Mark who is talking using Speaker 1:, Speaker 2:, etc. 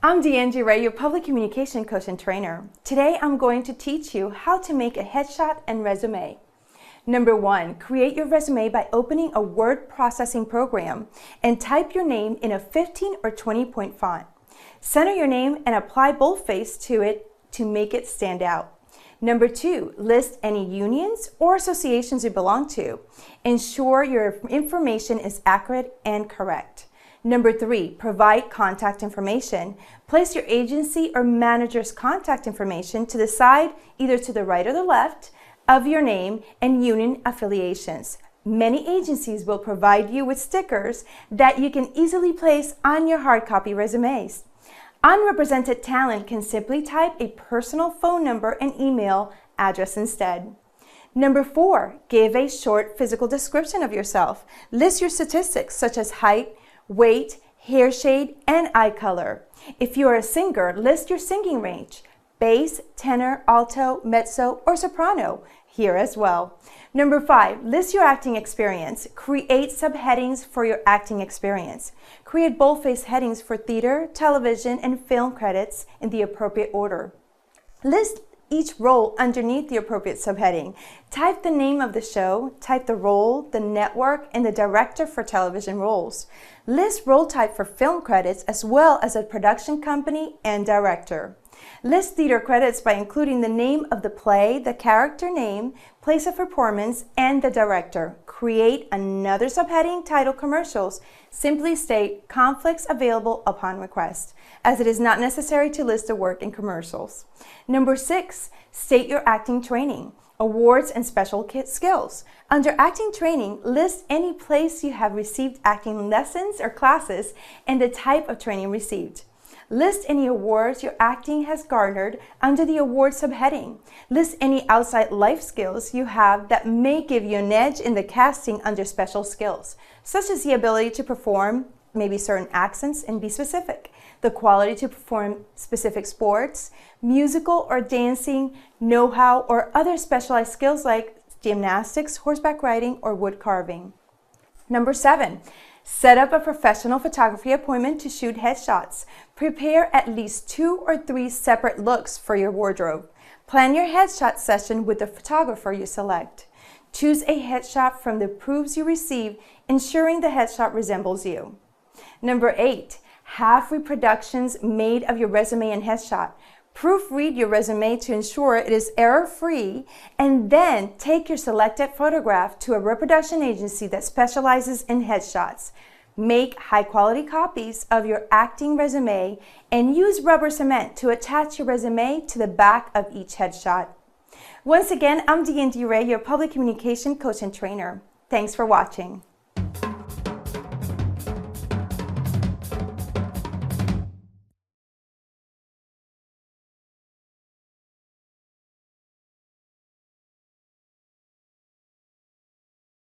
Speaker 1: I'm D'Angie Ray, your public communication coach and trainer. Today I'm going to teach you how to make a headshot and resume. Number 1, create your resume by opening a word processing program and type your name in a 15 or 20-point font. Center your name and apply boldface to it to make it stand out. Number 2, list any unions or associations you belong to. Ensure your information is accurate and correct. Number 3, provide contact information. Place your agency or manager's contact information to the side, either to the right or the left, of your name and union affiliations. Many agencies will provide you with stickers that you can easily place on your hard copy resumes. Unrepresented talent can simply type a personal phone number and email address instead. Number 4, give a short physical description of yourself. List your statistics such as height, weight, hair shade, and eye color. If you are a singer, list your singing range: bass, tenor, alto, mezzo, or soprano, here as well. Number 5, list your acting experience. Create subheadings for your acting experience. Create boldface headings for theater, television, and film credits in the appropriate order. List each role underneath the appropriate subheading. Type the name of the show, type the role, the network, and the director for television roles. List role type for film credits as well as a production company and director. List theater credits by including the name of the play, the character name, place of performance, and the director. Create another subheading titled Commercials. Simply state conflicts available upon request, as it is not necessary to list the work in commercials. Number 6, state your acting training, awards, and special skills. Under acting training, list any place you have received acting lessons or classes and the type of training received. List any awards your acting has garnered under the award subheading. List any outside life skills you have that may give you an edge in the casting under special skills, such as the ability to perform maybe certain accents and be specific, the quality to perform specific sports, musical or dancing, know-how, or other specialized skills like gymnastics, horseback riding, or wood carving. Number 7, set up a professional photography appointment to shoot headshots. Prepare at least 2 or 3 separate looks for your wardrobe. Plan your headshot session with the photographer you select. Choose a headshot from the proofs you receive, ensuring the headshot resembles you. Number 8, have reproductions made of your resume and headshot. Proofread your resume to ensure it is error-free, and then take your selected photograph to a reproduction agency that specializes in headshots. Make high-quality copies of your acting resume and use rubber cement to attach your resume to the back of each headshot. Once again, I'm D'Angie Ray, your public communication coach and trainer. Thanks for watching.